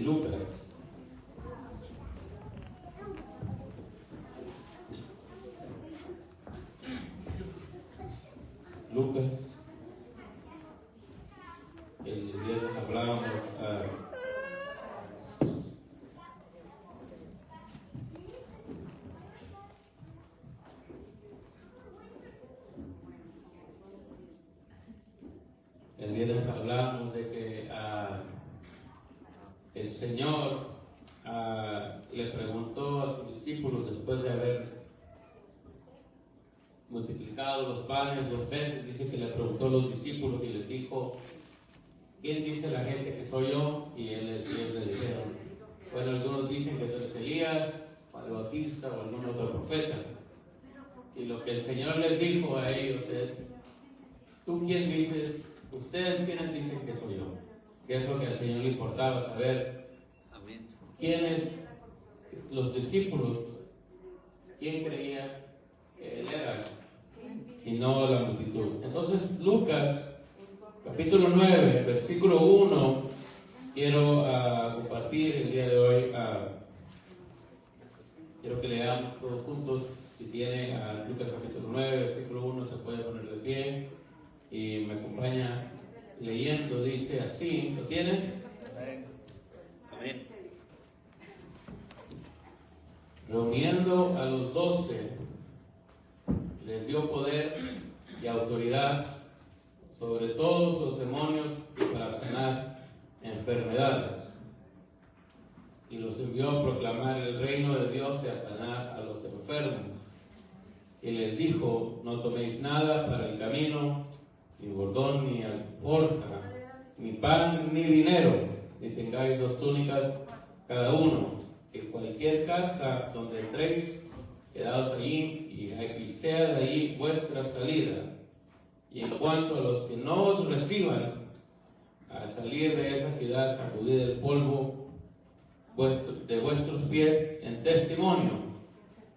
de Lucas. Lucas, el viernes hablábamos de que el Señor le preguntó a sus discípulos, después de haber multiplicado los panes 2 veces, dice que le preguntó a los discípulos y les dijo: ¿quién dice la gente que soy yo? Y ellos le dijeron: bueno, algunos dicen que tú eres Elías, Juan el Bautista o algún otro profeta. Y lo que el Señor les dijo a ellos es: ¿tú quién dices? ¿Ustedes quiénes dicen que soy yo? Que es lo que al Señor le importaba saber. Amén. ¿Quiénes, los discípulos, quién creía que Él era? Y no la multitud. Entonces, Lucas, capítulo 9, versículo 1, quiero compartir el día de hoy. Quiero que leamos todos juntos. Si tiene Lucas capítulo 9, versículo 1, se puede poner de pie y me acompaña leyendo. Dice así, ¿lo tienen? Amén. Reuniendo a los 12, les dio poder y autoridad sobre todos los demonios y para sanar enfermedades. Y los envió a proclamar el reino de Dios y a sanar a los enfermos. Y les dijo: no toméis nada para el camino, ni bordón, ni alforja, ni pan, ni dinero, ni tengáis 2 túnicas cada uno. Que cualquier casa donde entréis, quedaos allí, y sea de allí vuestra salida. Y en cuanto a los que no os reciban, al salir de esa ciudad, sacudid el polvo de vuestros pies en testimonio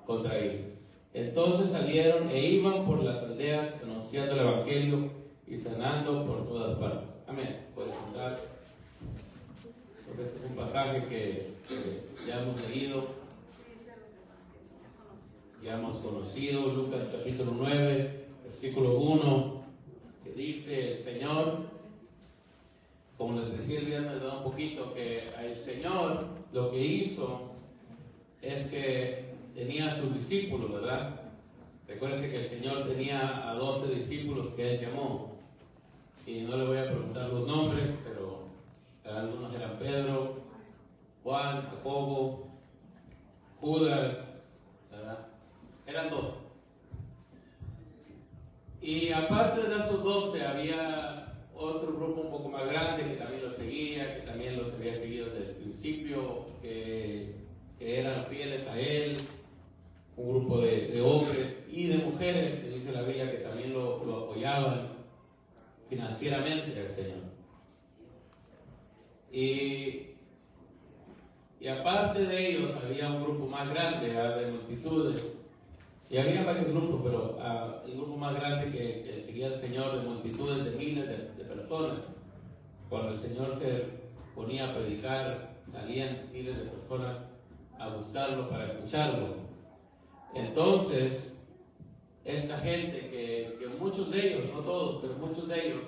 contra ellos. Entonces salieron e iban por las aldeas anunciando el evangelio y sanando por todas partes. Amén. Puedes sentar. Porque este es un pasaje que ya hemos leído, ya hemos conocido. Lucas capítulo 9, versículo 1, que dice el Señor, como les decía el viernes, un poquito, que el Señor lo que hizo es que tenía a sus discípulos, ¿verdad? Recuérdense que el Señor tenía a 12 discípulos que Él llamó. Y no le voy a preguntar los nombres, pero algunos eran Pedro, Juan, Jacobo, Judas, ¿verdad? Eran 12. Y aparte de esos 12 había otro grupo un poco más grande que también los seguía, que también los había seguido desde el principio, que eran fieles a Él, un grupo de hombres y de mujeres, que dice la Biblia, que también lo apoyaban financieramente al Señor. Y aparte de ellos había un grupo más grande de multitudes. Y había varios grupos, pero el grupo más grande que seguía al Señor, de multitudes, de miles de personas. Cuando el Señor se ponía a predicar, salían miles de personas a buscarlo para escucharlo. Entonces, esta gente que muchos de ellos, no todos, pero muchos de ellos,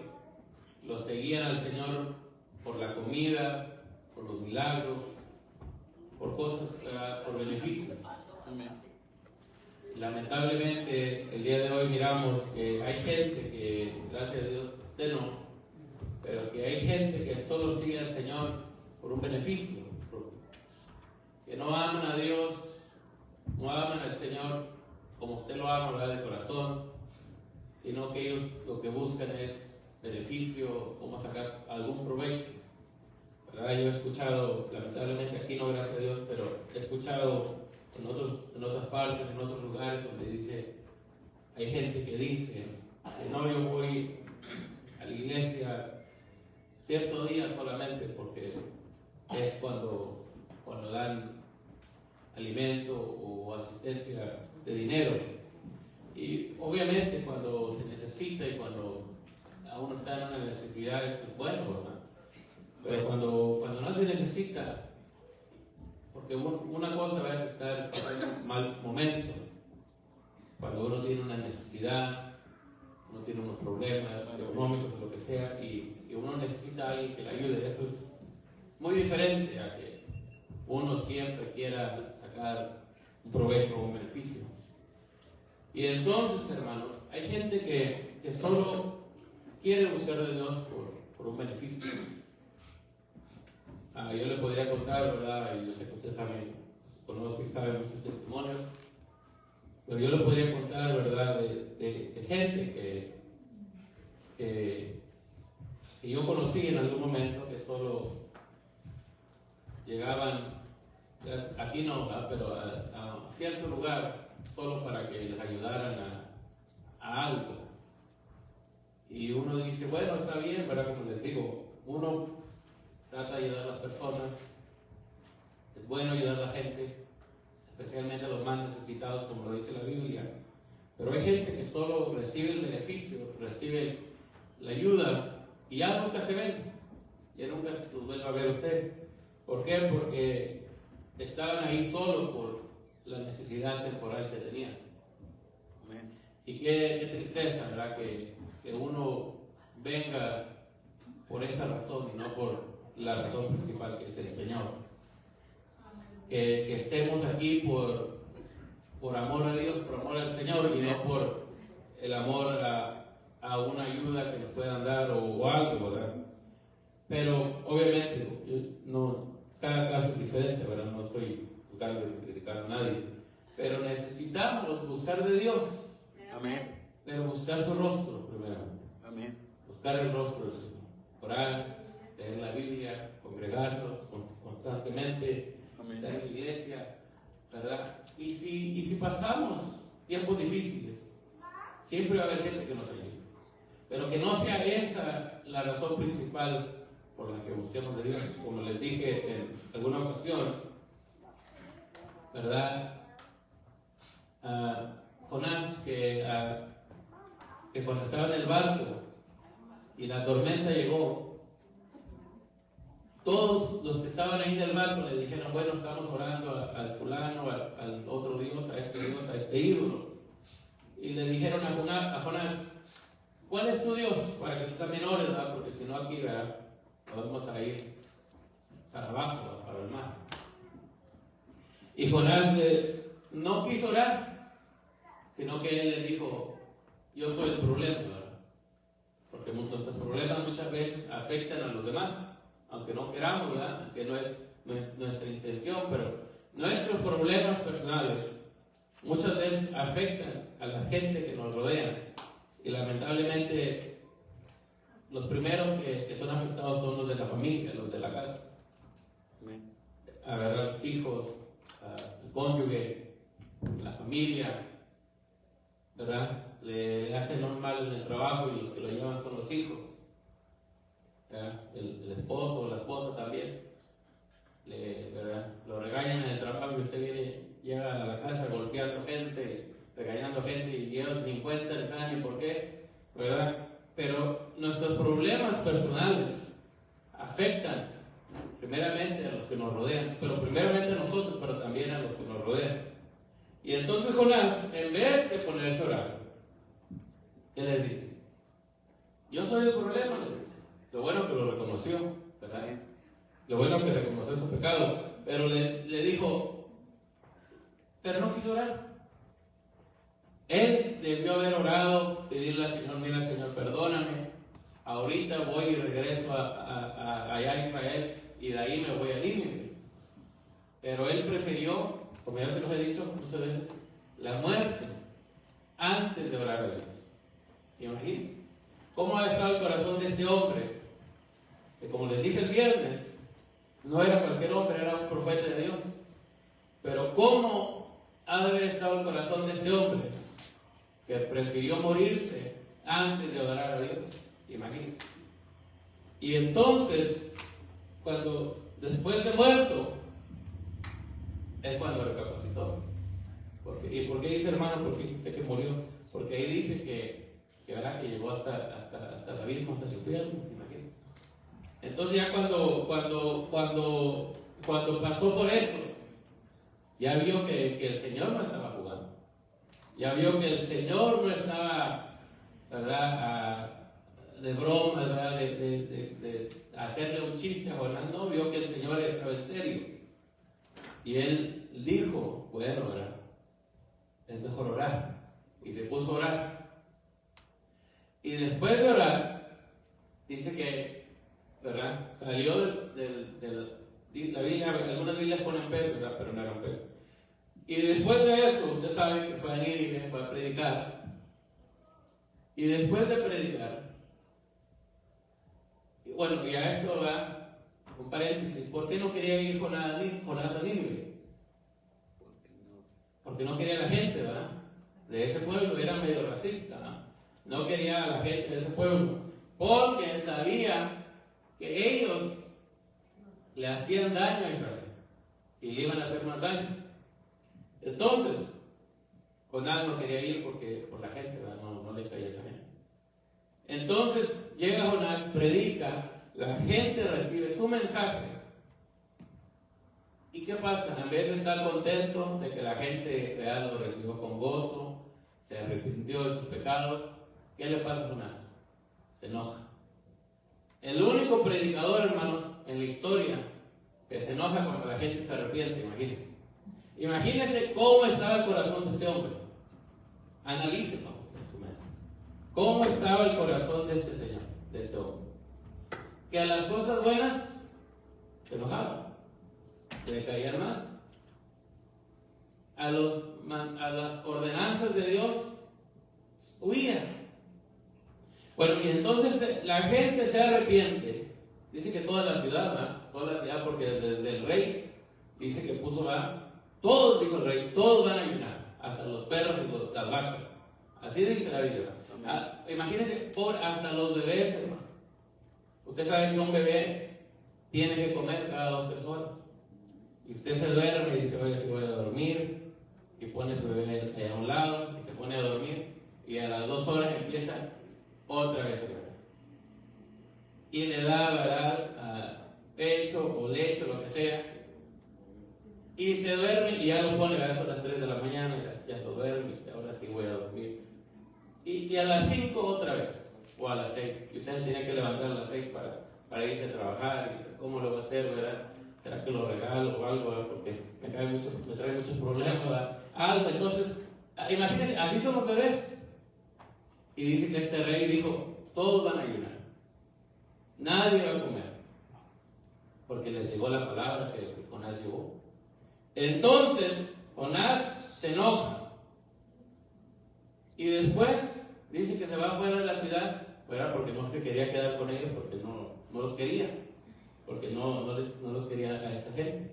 lo seguían al Señor por la comida, por los milagros, por cosas, por beneficios. Amén. Lamentablemente, el día de hoy miramos que hay gente que, gracias a Dios, usted no, pero que hay gente que solo sigue al Señor por un beneficio, que no aman a Dios, no aman al Señor como usted lo ama, ¿verdad?, de corazón, sino que ellos lo que buscan es beneficio, cómo sacar algún provecho, ¿verdad? Yo he escuchado, lamentablemente aquí no, gracias a Dios, pero he escuchado en otras partes, en otros lugares, donde dice, hay gente que dice que no, yo voy a la iglesia cierto día solamente porque es cuando dan alimento o asistencia de dinero. Y obviamente cuando se necesita y cuando a uno está en una necesidad es bueno, ¿verdad? Pero cuando no se necesita, porque una cosa a veces está en un mal momento, cuando uno tiene una necesidad, uno tiene unos problemas económicos o lo que sea, y uno necesita a alguien que le ayude, eso es muy diferente a que uno siempre quiera sacar un provecho o un beneficio. Y entonces, hermanos, hay gente que solo quiere buscar de Dios por un beneficio. Yo le podría contar, ¿verdad? Y yo sé que usted también conoce y sabe muchos testimonios, pero yo le podría contar, ¿verdad? De gente que yo conocí en algún momento que solo llegaban, aquí no, ¿verdad? Pero a cierto lugar solo para que les ayudaran a algo. Y uno dice, bueno, está bien, ¿verdad? Como les digo, uno trata de ayudar a las personas, es bueno ayudar a la gente, especialmente a los más necesitados, como lo dice la Biblia. Pero hay gente que solo recibe el beneficio, recibe la ayuda y ya nunca se ven, ya nunca se los vuelve a ver usted. ¿Por qué? Porque estaban ahí solo por la necesidad temporal que tenían. Amén. Y qué tristeza, ¿verdad? Que uno venga por esa razón y no por la razón principal, que es el Señor. Que estemos aquí por amor a Dios, por amor al Señor, y no por el amor a una ayuda que nos puedan dar o algo, ¿verdad? Pero obviamente, cada caso es diferente, ¿verdad? No estoy buscando criticar a nadie, pero necesitamos buscar de Dios. Amén. Pero buscar su rostro primero. Amén. Buscar el rostro del Señor. Orar, leer la Biblia, congregarnos constantemente, Amén. estar en la iglesia, ¿verdad? Y si pasamos tiempos difíciles, siempre va a haber gente que nos ayude. Pero que no sea esa la razón principal por la que busquemos de Dios. Como les dije en alguna ocasión, ¿verdad? Jonás, que cuando estaba en el barco y la tormenta llegó, todos los que estaban ahí en el barco le dijeron, bueno, estamos orando al fulano, al otro Dios, a este ídolo. Y le dijeron a Jonás, ¿cuál es tu Dios? Para que tú también ores, ¿verdad? Porque si no aquí, ¿verdad? Vamos a ir para abajo, ¿verdad? Para el mar. Y Jonás no quiso orar, sino que él le dijo, yo soy el problema, ¿verdad? Porque nuestros problemas muchas veces afectan a los demás, aunque no queramos, ¿verdad? Que no es nuestra intención, pero nuestros problemas personales muchas veces afectan a la gente que nos rodea. Y lamentablemente, los primeros que son afectados son los de la familia, los de la casa. A ver, a los hijos, al cónyuge, la familia, ¿verdad? Le hacen un mal en el trabajo y los que lo llevan son los hijos. El esposo o la esposa también. ¿Verdad? Lo regañan en el trabajo y usted llega a la casa golpeando gente, regañando gente y ellos ni cuenta ni saben ni por qué, ¿verdad? Pero nuestros problemas personales afectan primeramente a los que nos rodean, pero primeramente a nosotros, pero también a los que nos rodean. Y entonces Jonás, en vez de ponerse a orar, ¿qué les dice? Yo soy el problema, les dice. Lo bueno que lo reconoció, ¿verdad? Lo bueno que reconoció su pecado, pero le dijo, pero no quiso orar. Él debió haber orado, pedirle al Señor, mira Señor, perdóname, ahorita voy y regreso allá a Israel y de ahí me voy a Nínive. Pero él prefirió, como ya se los he dicho muchas veces, la muerte antes de orar a Dios. Imagínense cómo ha estado el corazón de este hombre, que como les dije el viernes, no era cualquier hombre, era un profeta de Dios. Pero cómo ha de haber estado el corazón de este hombre, que prefirió morirse antes de adorar a Dios. Imagínense. Y entonces, después de muerto, es cuando recapacitó. ¿Y por qué dice, hermano, por qué dice usted que murió? Porque ahí dice que llegó hasta el abismo, hasta el infierno. Imagínense. Entonces ya cuando pasó por eso, ya vio que el Señor no estaba jugando. Ya vio que el Señor no estaba, ¿verdad?, de broma, ¿verdad?, de hacerle un chiste a Jonás. No, vio que el Señor estaba en serio. Y él dijo, bueno, ¿verdad?, es mejor orar. Y se puso a orar. Y después de orar, dice que, ¿verdad?, salió la Biblia, algunas Biblias ponen Pedro, ¿verdad?, pero no eran Pedro. Y después de eso, usted sabe que fue a Nínive, fue a predicar. Y después de predicar, bueno, y a esto va un paréntesis, ¿por qué no quería ir Jonás a Nínive? Porque no quería a la gente, ¿verdad?, de ese pueblo, era medio racista, ¿verdad? No quería a la gente de ese pueblo, porque sabía que ellos le hacían daño a Israel y le iban a hacer más daño. Entonces, Jonás no quería ir por la gente, ¿verdad? No le caía a esa gente. Entonces llega Jonás, predica, la gente recibe su mensaje. ¿Y qué pasa? En vez de estar contento de que la gente, ¿verdad?, lo recibió con gozo, se arrepintió de sus pecados, ¿qué le pasa a Jonás? Se enoja. El único predicador, hermanos, en la historia que se enoja cuando la gente se arrepiente, imagínense. Imagínense cómo estaba el corazón de este hombre. Analícenlo en su mente. ¿Cómo estaba el corazón de este señor, de este hombre? Que a las cosas buenas se enojaba, le caían mal. A las ordenanzas de Dios huía. Bueno, y entonces la gente se arrepiente. Dice que toda la ciudad, ¿verdad?, toda la ciudad, porque desde el rey dice que puso, ¿verdad?, todos, dijo el rey, todos van a ayunar, hasta los perros y las vacas. Así dice la Biblia. Imagínense, hasta los bebés, hermano. Usted sabe que un bebé tiene que comer cada 2 o 3 horas. Y usted se duerme y dice, oye, si voy a dormir, y pone su bebé a un lado y se pone a dormir, y a las 2 horas empieza otra vez a llorar. Y le da, ¿verdad?, pecho o leche, lo que sea, y se duerme y ya lo pone, ¿verdad?, a las 3 de la mañana, ya lo duerme, y ahora sí voy a dormir. Y a las 5 otra vez, o a las 6, y usted tiene que levantar a las 6 para irse a trabajar, y dice, ¿cómo lo voy a hacer, verdad? ¿Será que lo regalo o algo, verdad?, porque me trae muchos problemas, ¿verdad? Algo, entonces, imagínense, así son los bebés. Y dice que este rey dijo, todos van a ayunar, nadie va a comer, porque les llegó la palabra que Jonás llevó. Entonces Jonás se enoja y después dice que se va afuera de la ciudad, ¿verdad?, porque no se quería quedar con ellos, porque no los quería, porque no los quería a esta gente.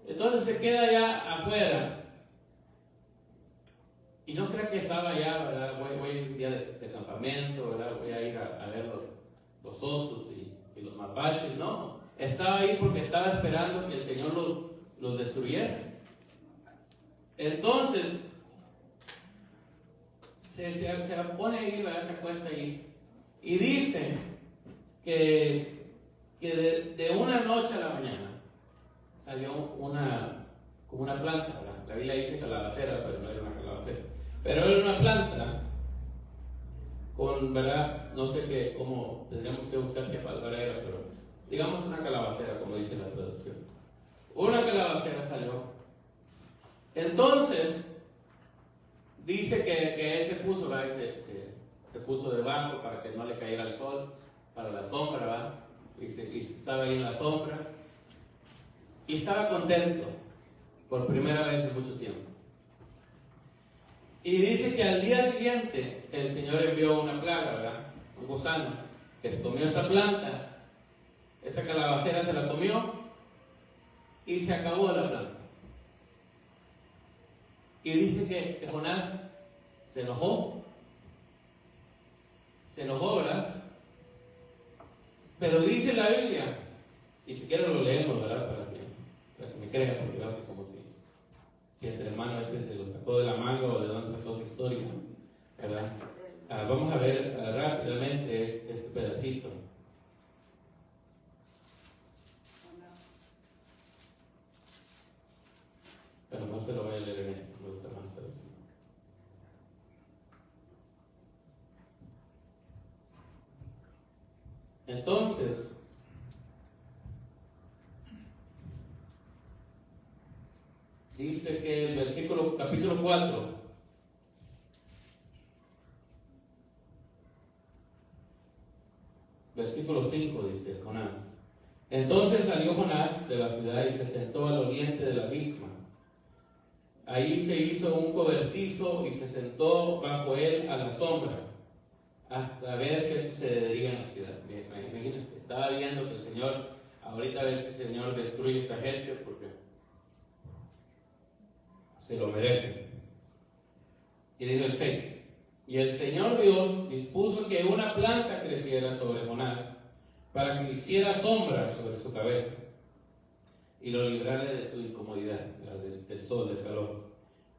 Entonces se queda allá afuera. Y no creo que estaba allá, ¿verdad? Voy un día de campamento, ¿verdad? Voy a ir a ver los osos y los mapaches. No, estaba ahí porque estaba esperando que el Señor los destruyera. Entonces, se pone ahí, ¿verdad?, se acuesta ahí. Y dice que de una noche a la mañana salió como una planta, ¿verdad? La Biblia dice calabacera, pero no era una calabacera. Pero era una planta con, ¿verdad?, no sé qué, cómo tendríamos que buscar qué palabra era, pero digamos una calabacera, como dice la traducción. Una calabacera salió. Entonces, dice que él se puso, ¿verdad?, se puso debajo para que no le cayera el sol, para la sombra, ¿verdad? Y estaba ahí en la sombra. Y estaba contento por primera vez en mucho tiempo. Y dice que al día siguiente el Señor envió una plaga, ¿verdad?, un gusano, que se comió esa planta, esa calabacera se la comió y se acabó la planta. Y dice que Jonás se enojó, ¿verdad? Pero dice la Biblia, y si quieren lo leemos, ¿verdad?, para que me crean, porque veo que como si el hermano se lo sacó de la manga o de dónde sacó su historia, ¿verdad? Vamos a ver rápidamente este pedacito. Entonces, dice que el capítulo 4, versículo 5, dice Jonás. Entonces salió Jonás de la ciudad y se sentó al oriente de la misma. Ahí se hizo un cobertizo y se sentó bajo él a la sombra, hasta ver qué sucedería en la ciudad. Imagínense, estaba viendo que el Señor, ahorita a ver si el Señor destruye a esta gente, porque se lo merece. Y dice el 6. Y el Señor Dios dispuso que una planta creciera sobre Jonás, para que hiciera sombra sobre su cabeza, y lo librara de su incomodidad, del sol, del calor.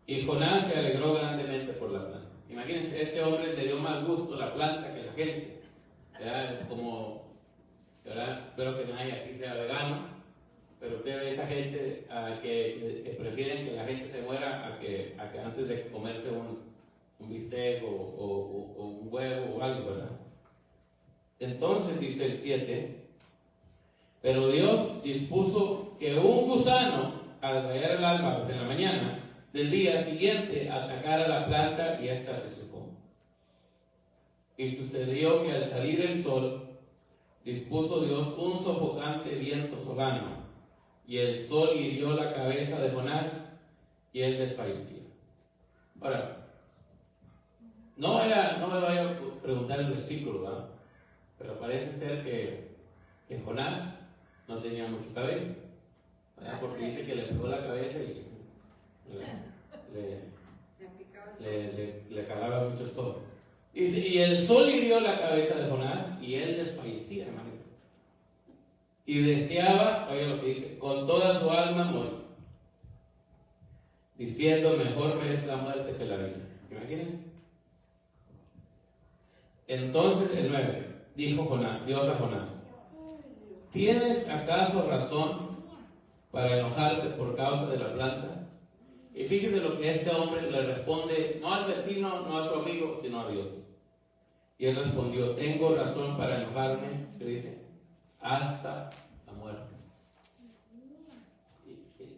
Y Jonás se alegró grandemente por la planta. Imagínense, este hombre le dio más gusto a la planta que a la gente. ¿Verdad? Como, ¿verdad? Espero que nadie aquí sea vegano, pero usted ve a esa gente que prefieren que la gente se muera a que antes de comerse un bistec o un huevo o algo, ¿verdad? Entonces dice el 7, pero Dios dispuso que un gusano, al rayar el alba, pues en la mañana del día siguiente, atacara la planta y ésta se secó. Y sucedió que al salir el sol, dispuso Dios un sofocante viento solano, y el sol hirió la cabeza de Jonás, y él desfallecía. Ahora, no me vaya a preguntar el versículo, ¿verdad? Pero parece ser que Jonás no tenía mucho cabello, ¿verdad? Porque dice que le pegó la cabeza y le calaba mucho el sol. Y el sol hirió la cabeza de Jonás y él desfallecía, imagínate. Y deseaba, oye lo que dice, con toda su alma morir, diciendo, mejor me es la muerte que la vida. Imagínense. Entonces el 9, dijo Dios a Jonás, ¿tienes acaso razón para enojarte por causa de la planta? Y fíjese lo que este hombre le responde, no al vecino, no a su amigo, sino a Dios. Y él respondió, tengo razón para enojarme, que dice, hasta la muerte.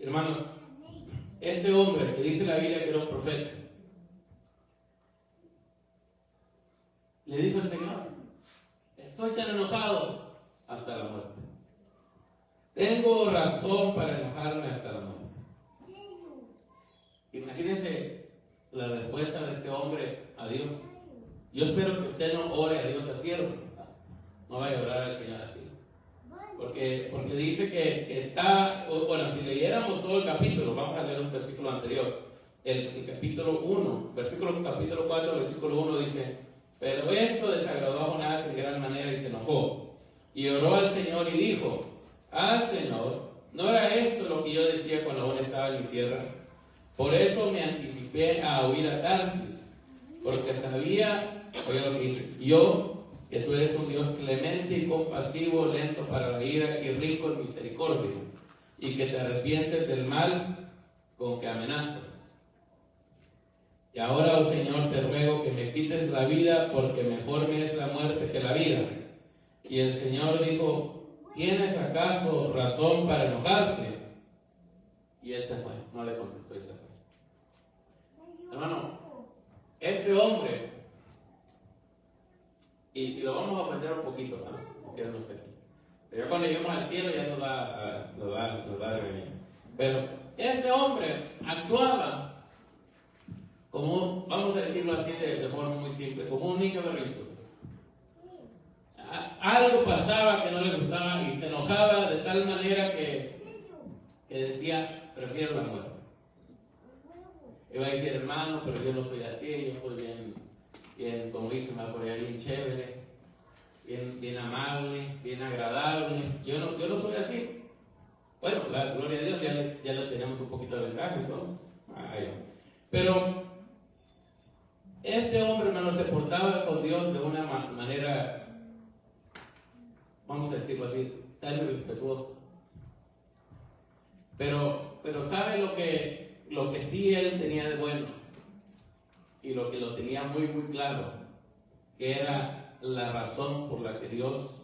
Hermanos, este hombre que dice la Biblia que era un profeta, le dijo al Señor, estoy tan enojado hasta la muerte. Tengo razón para enojarme hasta la muerte. Imagínense la respuesta de este hombre a Dios. Yo espero que usted no ore a Dios así, no vaya a orar al Señor así. Porque dice que está, bueno, si leyéramos todo el capítulo, vamos a leer un versículo anterior, el capítulo 1, capítulo 4, versículo 1 dice, pero esto desagradó a Jonás en gran manera y se enojó. Y oró al Señor y dijo, Señor, ¿no era esto lo que yo decía cuando aún estaba en mi tierra? Por eso me anticipé a huir a Tarsis, porque sabía, oye lo que dice, yo, que tú eres un Dios clemente y compasivo, lento para la ira y rico en misericordia, y que te arrepientes del mal con que amenazas. Y ahora, oh Señor, te ruego que me quites la vida, porque mejor me es la muerte que la vida. Y el Señor dijo, ¿tienes acaso razón para enojarte? Y él se fue, no le contestó y se fue. Hermano, este hombre, y lo vamos a aprender un poquito, ¿no? Porque él no está aquí. Pero ya cuando lleguemos al cielo ya nos va a revenir. Pero este hombre actuaba como, vamos a decirlo así de forma muy simple, como un niño berrinchudo. Algo pasaba que no le gustaba y se enojaba de tal manera que decía, prefiero la muerte. Iba a decir, hermano, pero yo no soy así, yo soy bien, como dicen, por ahí, bien chévere, bien amable, bien agradable. Yo no soy así. Bueno, la gloria a Dios, ya le tenemos un poquito de ventaja entonces. Pero este hombre, hermano, se portaba con Dios de una manera, vamos a decirlo así, tan irrespetuosa. Pero ¿sabe lo que sí él tenía de bueno? Y lo que lo tenía muy, muy claro, que era la razón por la que Dios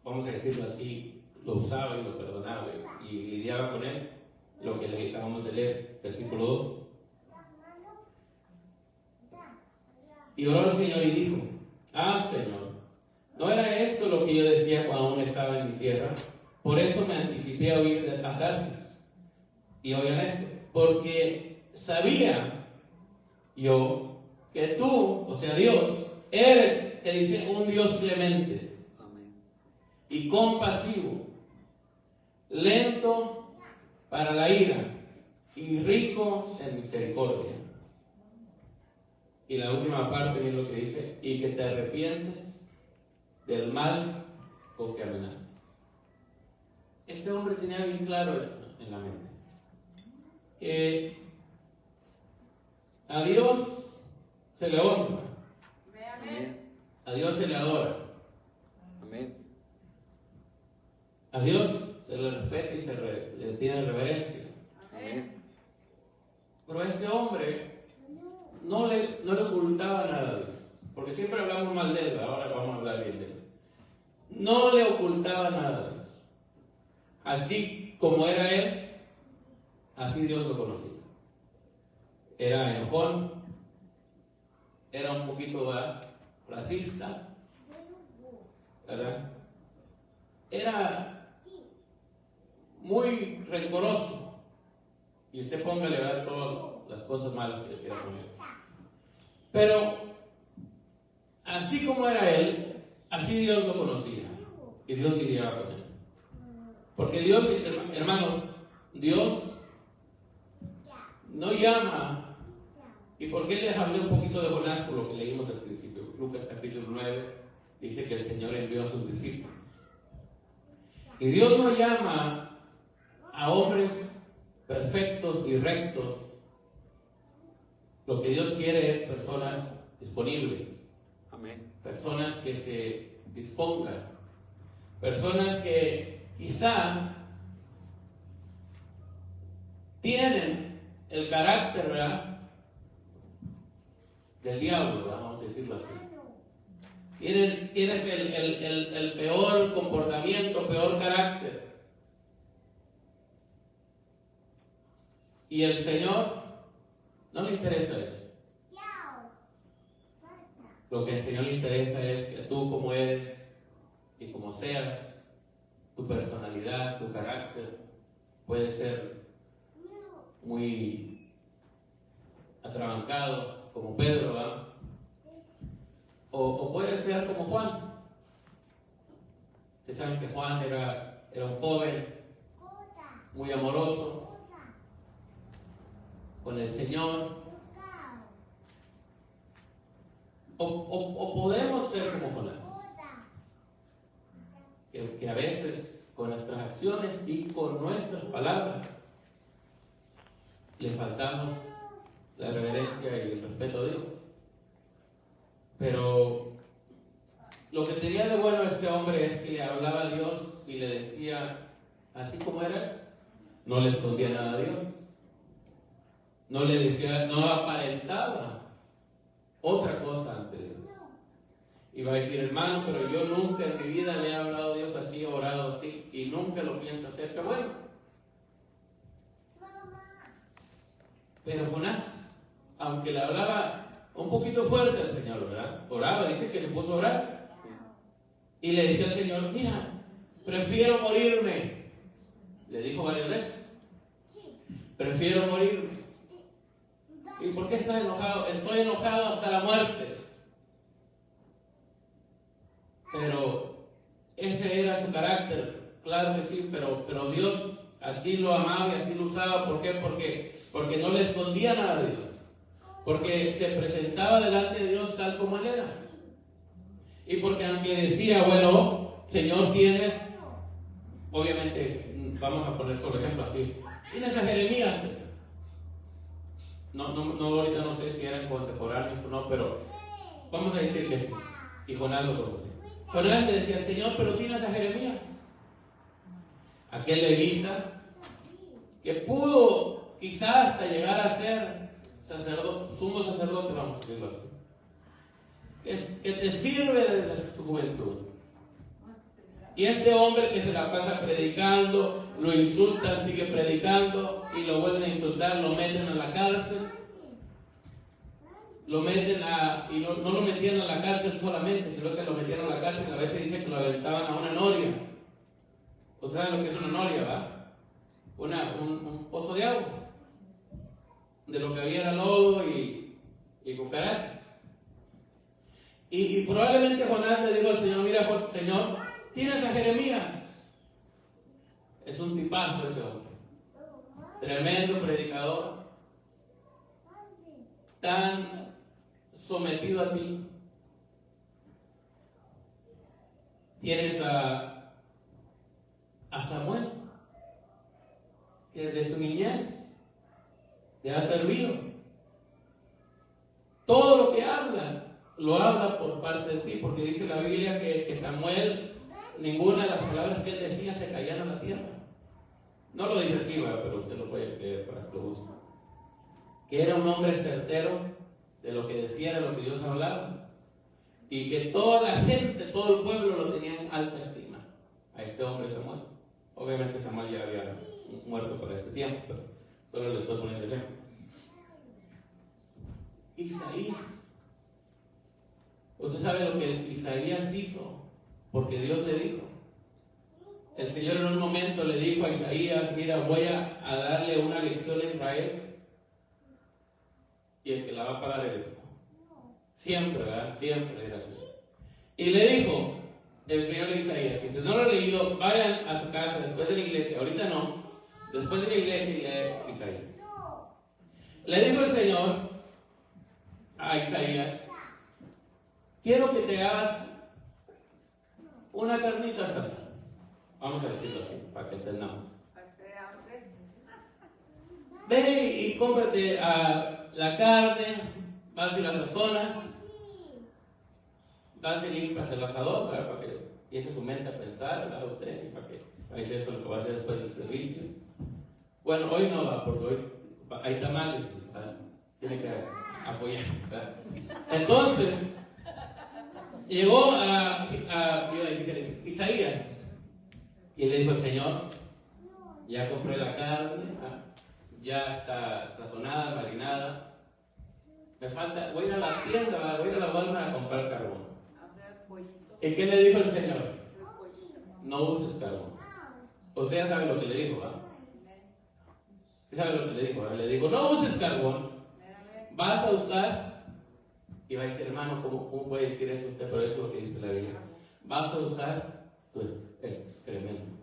vamos a decirlo así, lo usaba y lo perdonaba y lidiaba con él, lo que le acabamos de leer, versículo 2. Y oró al Señor y dijo: Señor, ¿no era esto lo que yo decía cuando aún estaba en mi tierra? Por eso me anticipé a huir de Tarsis. Y oigan esto, porque sabía yo que tú, o sea Dios, eres, que dice, un Dios clemente. Amén. Y compasivo, lento para la ira y rico en misericordia. Y la última parte es lo que dice: y que te arrepientes del mal con que amenazas. Este hombre tenía bien claro eso en la mente, que a Dios se le honra, Amén. a Dios se le adora, Amén. a Dios se le respeta y le tiene reverencia. Amén. Pero este hombre no le ocultaba nada a Dios, porque siempre hablamos mal de él, ahora vamos a hablar bien de él. No le ocultaba nada a Dios. Así como era él, así Dios lo conocía. Era enojón, era un poquito racista, ¿verdad? Era muy rencoroso. Y usted póngale, ¿verdad?, todas las cosas malas que quiera poner. Pero así como era él, así Dios lo conocía. Y Dios lidiaba con él. Porque Dios, hermanos, Dios no llama. ¿Y por qué les hablé un poquito de Jonás por lo que leímos al principio? Lucas capítulo 9 dice que el Señor envió a sus discípulos. Y Dios no llama a hombres perfectos y rectos. Lo que Dios quiere es personas disponibles. Amén. Personas que se dispongan. Personas que quizá tienen el carácter, ¿verdad?, del diablo, vamos a decirlo así. Tienen el peor comportamiento, peor carácter. Y el Señor no le interesa eso. Lo que al Señor le interesa es que tú, como eres y como seas, tu personalidad, tu carácter puede ser muy atrabancado, como Pedro, ¿verdad? O puede ser como Juan. Ustedes saben que Juan era un joven muy amoroso con el Señor. O podemos ser como Jonás, que a veces con nuestras acciones y con nuestras palabras le faltamos la reverencia y el respeto a Dios. Pero lo que tenía de bueno este hombre es que le hablaba a Dios y le decía así como era. No le escondía nada a Dios, no le decía, no aparentaba otra cosa ante Dios. Y va a decir: hermano, pero yo nunca en mi vida le he hablado a Dios así, orado así, y nunca lo pienso hacer. Pero bueno, pero Jonás, aunque le hablaba un poquito fuerte al Señor, ¿verdad?, oraba, dice que se puso a orar y le decía al Señor: mira, prefiero morirme. Le dijo varias veces: prefiero morirme. ¿Y por qué estás enojado? Estoy enojado hasta la muerte. Pero ese era su carácter, claro que sí, pero Dios así lo amaba y así lo usaba. ¿Por qué? Porque no le escondía nada a Dios, porque se presentaba delante de Dios tal como él era. Y porque aunque decía: bueno, Señor, tienes, obviamente, vamos a poner por ejemplo así, tienes a Jeremías. No, ahorita no sé si eran contemporáneos o no, pero vamos a decir que sí. Y Jonás lo conoce. Jonás le decía: Señor, pero tienes a Jeremías, aquel levita que pudo quizás hasta llegar a ser sacerdote, sumo sacerdote, vamos a decirlo así, que te sirve desde su juventud. Y este hombre que se la pasa predicando, lo insultan, sigue predicando y lo vuelven a insultar, lo meten a la cárcel. Lo meten y no lo metían a la cárcel solamente, sino que lo metían a la cárcel. A veces dice que lo aventaban a una noria. ¿O saben lo que es una noria, va? Un pozo de agua. De lo que había era lodo y cucarachas. Y probablemente Jonás le dijo al Señor: mira, Señor, tienes a Jeremías. Es un tipazo ese hombre. Tremendo predicador. Tan sometido a ti. Tienes a Samuel, que desde su niñez te ha servido. Todo lo que habla, lo habla por parte de ti, porque dice la Biblia que Samuel, ninguna de las palabras que él decía se caían a la tierra. No lo dice así, pero usted lo puede creer para que lo busque. Que era un hombre certero, de lo que decía era lo que Dios hablaba, y que toda la gente, todo el pueblo lo tenía en alta estima a este hombre Samuel. Obviamente Samuel ya había muerto para este tiempo, pero solo le estoy poniendo ejemplos. Isaías, usted sabe lo que Isaías hizo, porque Dios le dijo. El Señor en un momento le dijo a Isaías: mira, voy a darle una lección a Israel, y el que la va a pagar eres tú. Siempre, ¿verdad? Siempre era así. Y le dijo el Señor a Isaías, si no lo he leído, vayan a su casa después de la iglesia, ahorita no, después de la iglesia, y lee Isaías. Le dijo el Señor a Isaías: quiero que te hagas una carnita asada. Vamos a decirlo así, para que entendamos. Ve y cómprate la carne, vas y la sazonas, vas y limpias el asador, ¿verdad? Para que empiece su mente a pensar, ¿verdad? Usted, y para que eso es lo que va a hacer después del servicio. Bueno, hoy no va, porque hoy hay tamales, ¿verdad? Tiene que apoyar, ¿verdad? Entonces, llegó a Isaías y le dijo el Señor: ya compré la carne, ya está sazonada, marinada. Me falta, voy a ir a la tienda, voy a ir a la Walmart a comprar carbón. ¿Y qué le dijo el Señor? No uses carbón. Usted ya sabe lo que le dijo, ¿va? ¿Usted sabe lo que le dijo? Le dijo: no uses carbón, vas a usar. Y va a decir: hermano, ¿cómo puede decir eso usted? Pero eso es lo que dice la Biblia. Vas a usar tu excremento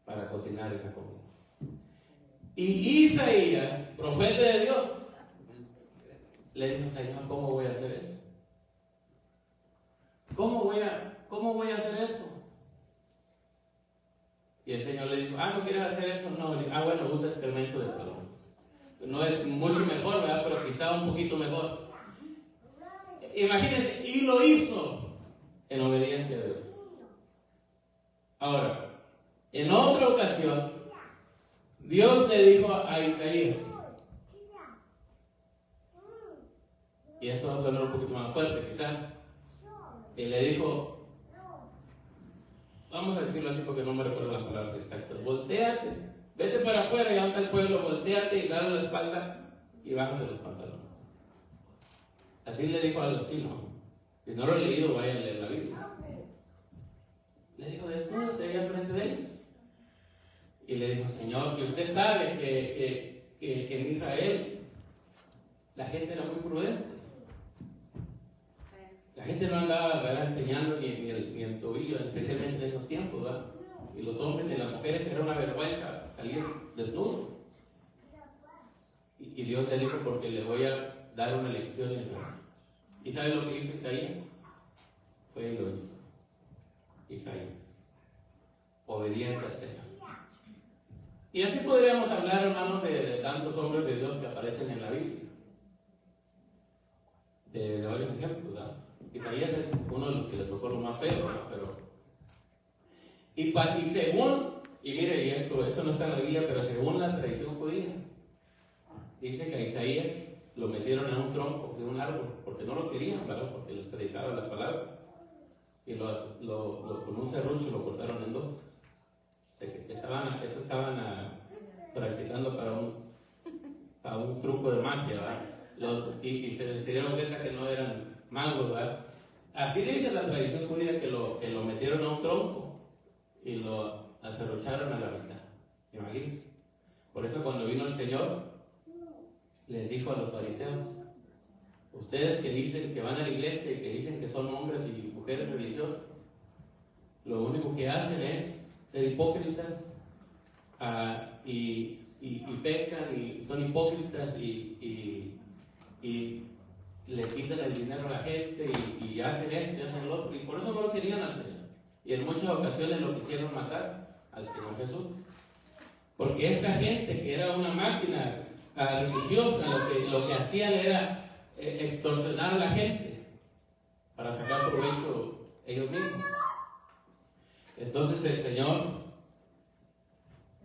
para cocinar esa comida. Y Isaías, profeta de Dios, le dijo: Señor, ¿cómo voy a hacer eso? ¿Cómo voy a hacer eso? Y el Señor le dijo: ¿no quieres hacer eso? No. Le dijo: bueno, usa excremento de palomo. No es mucho mejor, ¿verdad? Pero quizá un poquito mejor. Imagínense, y lo hizo en obediencia a Dios. Ahora, en otra ocasión, Dios le dijo a Isaías, y esto va a sonar un poquito más fuerte quizá, y le dijo, vamos a decirlo así porque no me recuerdo las palabras exactas: voltéate, vete para afuera y anda al pueblo, voltéate y dale la espalda y bájate los pantalones. Así le dijo al vecino. Si no lo he leído, vayan a leer la Biblia. Le dijo: desnúdate ahí al frente de ellos. Y le dijo: Señor, que usted sabe que en Israel la gente era muy prudente. La gente no andaba, ¿verdad?, enseñando ni el tobillo, especialmente en esos tiempos, ¿verdad? Y los hombres y las mujeres era una vergüenza salir desnudos. Y Dios le dijo: porque le voy a dar una lección a Israel. ¿Y sabe lo que hizo Isaías? Fue y lo hizo. Isaías, obediente al Señor. Y así podríamos hablar, hermanos, de tantos hombres de Dios que aparecen en la Biblia. De varios ejemplos, ¿verdad? Isaías es uno de los que le tocó lo más feo, ¿verdad? Pero, y según, y mire, y esto no está en la Biblia, pero según la tradición judía, dice que a Isaías lo metieron en un tronco de un árbol, porque no lo querían, ¿verdad? Porque les predicaba la palabra. y con un serrucho lo cortaron en dos. Estaban practicando para un truco de magia, ¿verdad? Y se dieron cuenta que no eran magos, ¿verdad? Así dice la tradición judía, que lo metieron a un tronco y lo acerrucharon a la mitad. Imagínense. Por eso cuando vino el Señor, les dijo a los fariseos: ustedes que dicen que van a la iglesia y que dicen que son hombres y mujeres religiosos, lo único que hacen es ser hipócritas, y pecan y son hipócritas y le quitan el dinero a la gente y hacen esto y hacen lo otro, y por eso no lo querían al Señor. Y en muchas ocasiones lo quisieron matar al Señor Jesús, porque esa gente que era una máquina religiosa, lo que hacían era extorsionar a la gente para sacar provecho ellos mismos. Entonces el Señor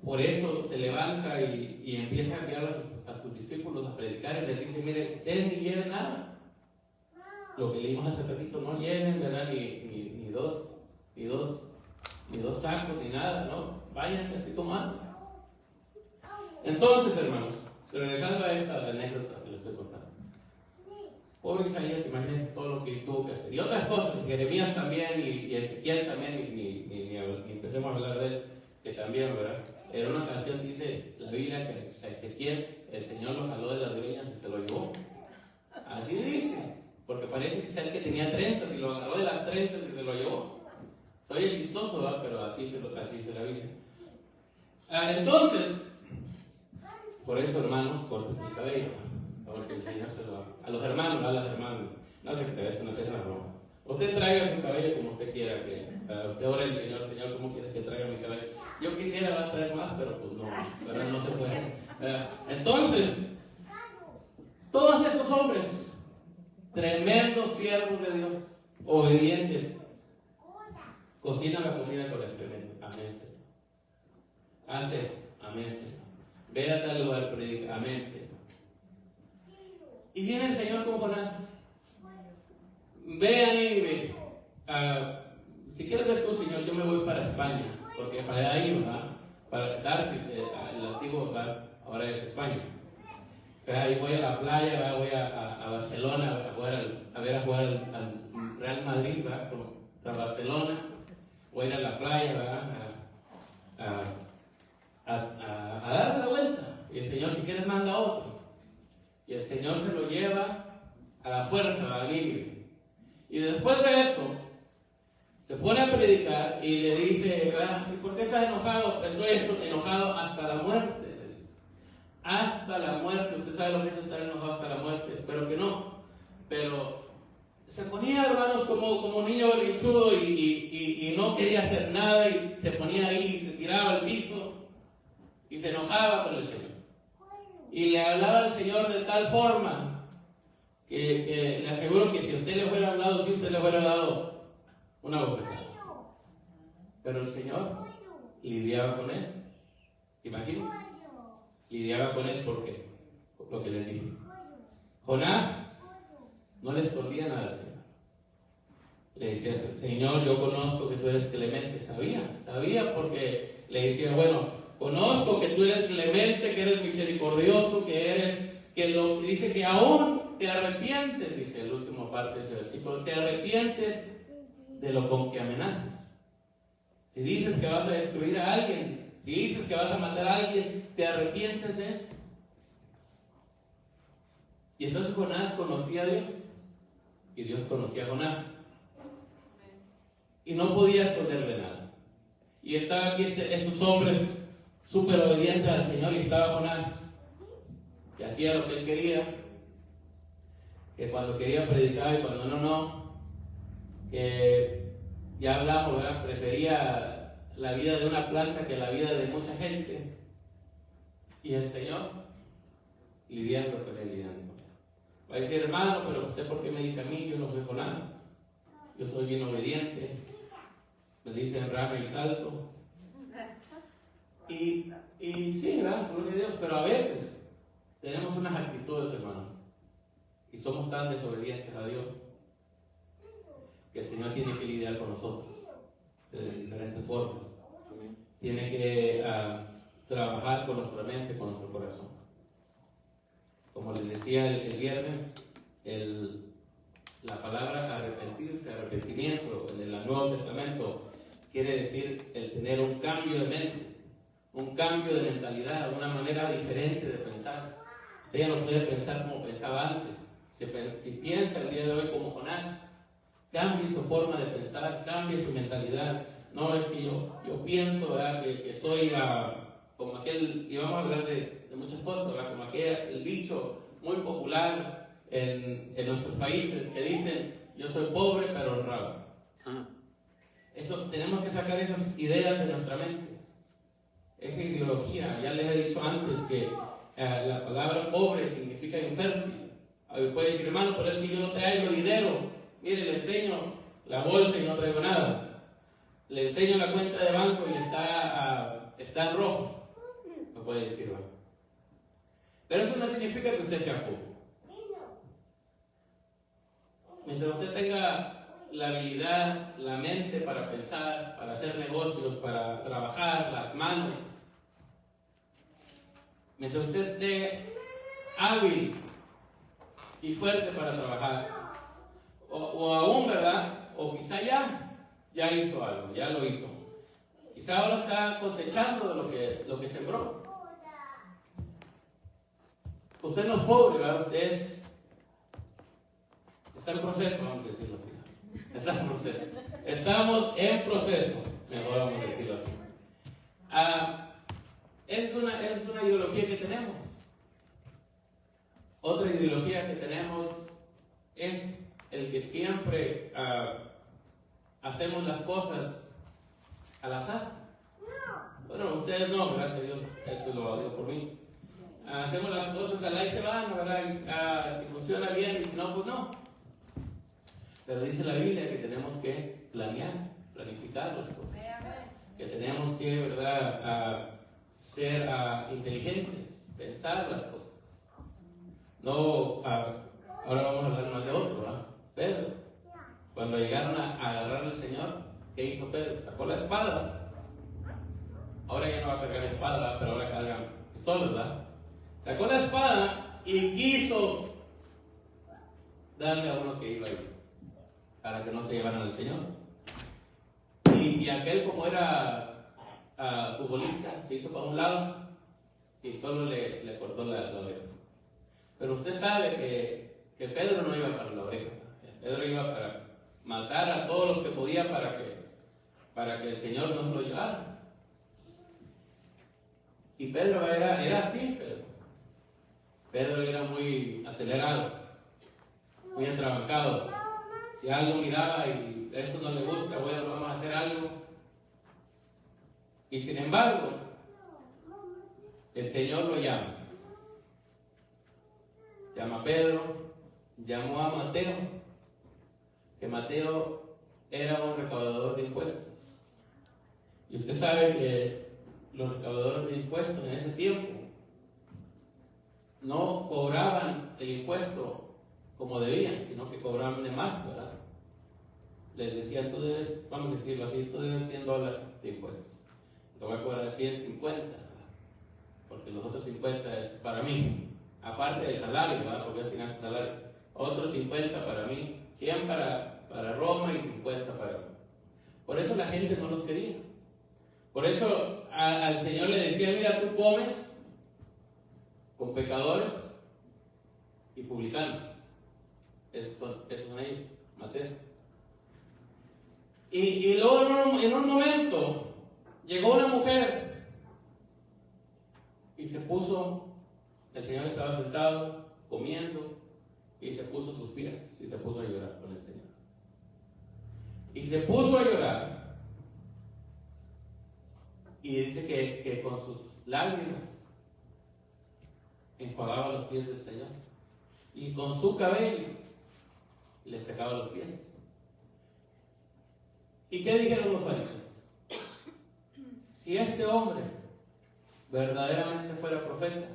por eso se levanta y empieza a enviar a sus discípulos a predicar, y les dice: miren, ustedes ni lleven nada. Lo que leímos hace ratito, no lleven, ¿verdad? Ni dos sacos, ni nada, ¿no? Váyanse así como andan. Entonces, hermanos, regresando a esta anécdota que les estoy contando. Pobre Isaías, imagínense todo lo que tuvo que hacer. Y otras cosas, Jeremías también, y Ezequiel también, ni empecemos a hablar de él, que también, ¿verdad? En una ocasión dice la Biblia que a Ezequiel el Señor lo jaló de las greñas y se lo llevó. Así dice, porque parece que es el que tenía trenzas y lo agarró de las trenzas y se lo llevó. Soy chistoso, ¿verdad? Pero así dice la Biblia. Entonces, por eso, hermanos, cortes el cabello, porque el Señor se lo... A los hermanos, a las hermanas, no sé qué te ves, una broma. Usted traiga su cabello como usted quiera, que usted ore al Señor: Señor, ¿cómo quieres que traiga mi cabello? Yo quisiera traer más, pero pues no, pero no se puede. Entonces, todos esos hombres, tremendos siervos de Dios, obedientes, cocinan la comida con excremento. Amén, Señor. Haz esto. Amén, Señor. Ve a tal lugar, predica. Amén, Señor. Y viene el Señor con Jonás. Ve a Nínive. Si quieres ver tú, Señor, yo me voy para España, porque para ahí, ¿verdad? Para Tarsis, el antiguo lugar, ahora es España. Ahí voy a la playa, ¿verdad? Voy a Barcelona a ver a jugar al Real Madrid, ¿verdad? Contra Barcelona. Voy a ir a la playa, ¿verdad? A darle la vuelta. Y el Señor, si quieres, manda a otro. Y el Señor se lo lleva a la fuerza, a Nínive. Y después de eso, se pone a predicar y le dice: ¿y por qué estás enojado? Estoy enojado hasta la muerte. Le dice. Hasta la muerte. ¿Usted sabe lo que es estar enojado hasta la muerte? Espero que no. Pero se ponía, hermanos, como niño berrinchudo y no quería hacer nada, y se ponía ahí y se tiraba al piso y se enojaba con el Señor. Y le hablaba al Señor de tal forma que le aseguro que si usted le hubiera hablado, si usted le hubiera dado una bofetada. Pero el Señor lidiaba con él. Imagínense. Lidiaba con él porque lo que les dije. Jonás no le escondía nada al Señor. Le decía: Señor, yo conozco que tú eres clemente. Sabía porque le decía: bueno, conozco que tú eres clemente, que eres misericordioso, dice que aún te arrepientes, dice la última parte de ese versículo, te arrepientes de lo con que amenazas. Si dices que vas a destruir a alguien, si dices que vas a matar a alguien, te arrepientes de eso. Y entonces Jonás conocía a Dios y Dios conocía a Jonás. Y no podía esconderle nada. Y estaban aquí estos hombres súper obedientes al Señor, y estaba Jonás, que hacía lo que él quería, que cuando quería predicar y cuando no, que ya hablamos, ¿verdad? Prefería la vida de una planta que la vida de mucha gente. Y el Señor lidiando con él. Va a decir: hermano, pero usted, ¿por qué me dice a mí? Yo no soy Jonás, yo soy bien obediente. Me dicen rama y salto. Y sí, ¿verdad? Gloria a Dios, pero a veces tenemos unas actitudes, hermanos, y somos tan desobedientes a Dios, que el Señor tiene que lidiar con nosotros de diferentes formas. Amén. Tiene que trabajar con nuestra mente, con nuestro corazón. Como les decía el viernes, la palabra arrepentirse, arrepentimiento en el Nuevo Testamento quiere decir el tener un cambio de mente, un cambio de mentalidad, una manera diferente de pensar. Usted ya no puede pensar como pensaba antes. Si piensa el día de hoy como Jonás, cambie su forma de pensar, cambie su mentalidad. No es que yo pienso, ¿verdad?, que soy como aquel, y vamos a hablar de muchas cosas, ¿verdad?, como el dicho muy popular en nuestros países que dicen: yo soy pobre pero honrado. Eso, tenemos que sacar esas ideas de nuestra mente, esa ideología. Ya les he dicho antes que la palabra pobre significa infértil. Puede decir: hermano, pero es que yo no traigo dinero. Mire, le enseño la bolsa y no traigo nada. Le enseño la cuenta de banco y está en rojo. No puede decir, ¿verdad? Pero eso no significa que usted sea pobre. Mientras usted tenga la habilidad, la mente para pensar, para hacer negocios, para trabajar, las manos, mientras usted esté hábil y fuerte para trabajar, o aún, ¿verdad?, o quizá ya hizo algo, ya lo hizo, quizá ahora está cosechando de lo que sembró. Usted no es pobre, ¿verdad? Usted está en proceso, vamos a decirlo así. Está en proceso. Estamos en proceso, mejor vamos a decirlo así. Es una ideología que tenemos. Otra ideología que tenemos es el que siempre hacemos las cosas al azar. Bueno, ustedes no, gracias a Dios, esto lo digo por mí. Hacemos las cosas al ahí se van, ¿verdad? Si funciona bien y si no, pues no. Pero dice la Biblia que tenemos que planificar las cosas. Que tenemos que, ¿verdad?, ser inteligentes, pensar las cosas. No, ahora vamos a hablar más de otro, ¿verdad? Pedro, cuando llegaron a agarrar al Señor, ¿qué hizo Pedro? Sacó la espada. Ahora ya no va a cargar espada, pero ahora carga pistola, ¿verdad? Sacó la espada y quiso darle a uno que iba ahí, para que no se llevaran al Señor. Y aquel, como era futbolista, se hizo para un lado y solo le cortó la oreja. Pero usted sabe que Pedro no iba para la oreja. Pedro iba para matar a todos los que podía para que el Señor no se lo llevara. Y Pedro era así, Pedro era muy acelerado, muy atrabancado. Si algo miraba y esto no le gusta, bueno, vamos a hacer algo. Y sin embargo, el Señor lo llama. Llama a Pedro, llamó a Mateo, que Mateo era un recaudador de impuestos. Y usted sabe que los recaudadores de impuestos en ese tiempo no cobraban el impuesto como debían, sino que cobraban de más, ¿verdad? Les decían: tú debes, vamos a decirlo así, tú debes $100 de impuestos. Te voy a cobrar 150, ¿verdad?, porque los otros 50 es para mí, aparte del salario, ¿verdad?, porque es sin salario. Otros 50 para mí, 100 para Roma y 50 para mí. Por eso la gente no los quería. Por eso al Señor le decía: mira, tú comes con pecadores y publicanos. Esos son ellos, Mateo. Y luego en un momento llegó una mujer y se puso, el Señor estaba sentado comiendo y se puso sus pies y se puso a llorar con el Señor. Y se puso a llorar y dice que con sus lágrimas enjuagaba los pies del Señor y con su cabello le secaba los pies. ¿Y qué dijeron los fariseos? Si este hombre verdaderamente fuera profeta,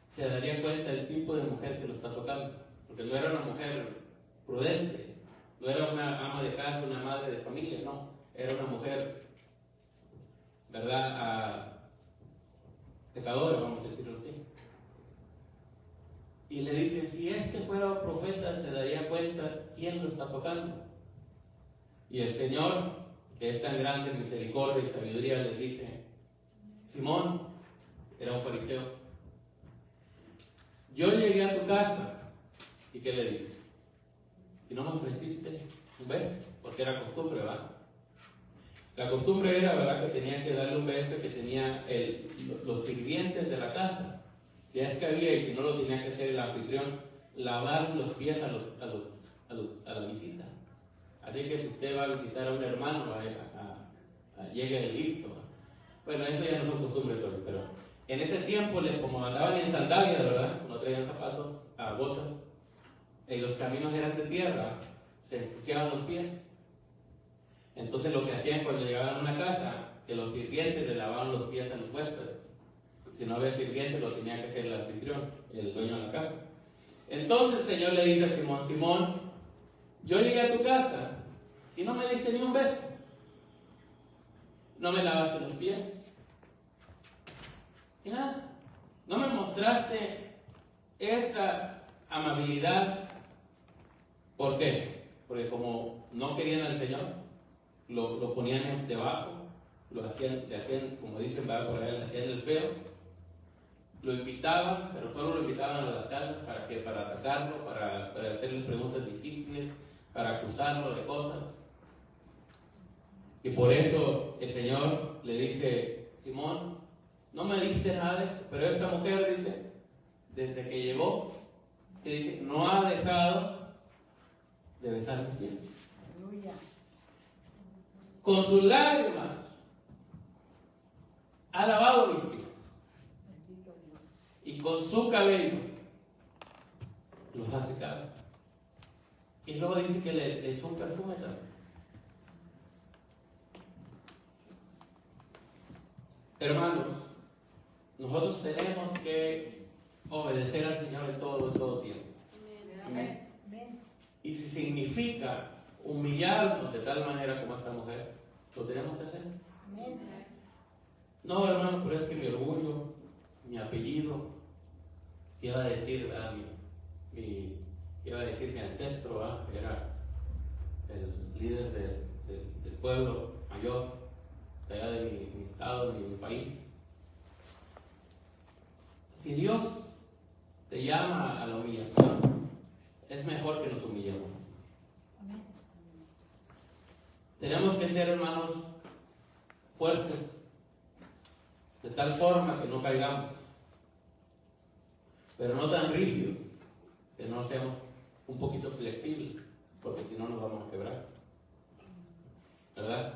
se daría cuenta del tipo de mujer que lo está tocando, porque no era una mujer prudente, No era una ama de casa, una madre de familia, no. Era una mujer, ¿verdad? Pecadora, vamos a decirlo así. Y le dice, si este fuera profeta, se daría cuenta quién lo está tocando. Y el Señor, que es tan grande en misericordia y sabiduría, le dice, Simón, era un fariseo, yo llegué a tu casa, ¿y qué le dice? Y no me ofreciste un beso, porque era costumbre, ¿verdad? La costumbre era, ¿verdad?, que tenía que darle un beso que tenía los sirvientes de la casa. Si es que había, y si no lo tenía que hacer el anfitrión, lavar los pies a la visita. Así que si usted va a visitar a un hermano, llegue listo. Bueno, eso ya no son costumbres hoy, pero en ese tiempo, como andaban en sandalias, ¿verdad?, no traían zapatos, botas, y los caminos eran de tierra, se ensuciaban los pies. Entonces lo que hacían cuando llegaban a una casa, que los sirvientes le lavaban los pies a los huéspedes. Si no había sirviente, lo tenía que hacer el anfitrión, el dueño de la casa. Entonces el Señor le dice a Simón, Simón, yo llegué a tu casa y no me diste ni un beso. No me lavaste los pies. Y nada, no me mostraste esa amabilidad. ¿Por qué? Porque como no querían al Señor, lo ponían debajo, le hacían, como dicen, por ahí, le hacían el feo, lo invitaban, pero solo lo invitaban a las casas para atacarlo, para hacerle preguntas difíciles, para acusarlo de cosas. Y por eso el Señor le dice, Simón, no me diste nada de esto, pero esta mujer dice, desde que llegó, que dice, no ha dejado de besar mis pies. Aleluya. Con sus lágrimas ha lavado mis pies. Y con su cabello los ha secado. Y luego dice que le echó un perfume también. Hermanos, nosotros tenemos que obedecer al Señor en todo tiempo. Amén. Y si significa humillarnos de tal manera como esta mujer, lo tenemos que hacer. Amén. No, hermano, pero es que mi orgullo, mi apellido, ¿qué iba a decir, ¿verdad? ¿Qué iba a decir mi ancestro, ¿verdad?, que era el líder del pueblo mayor, de allá de mi estado, de mi país? Si Dios te llama a la humillación, es mejor que nos humillemos. Amén. Tenemos que ser, hermanos, fuertes, de tal forma que no caigamos, pero no tan rígidos, que no seamos un poquito flexibles, porque si no nos vamos a quebrar, ¿verdad?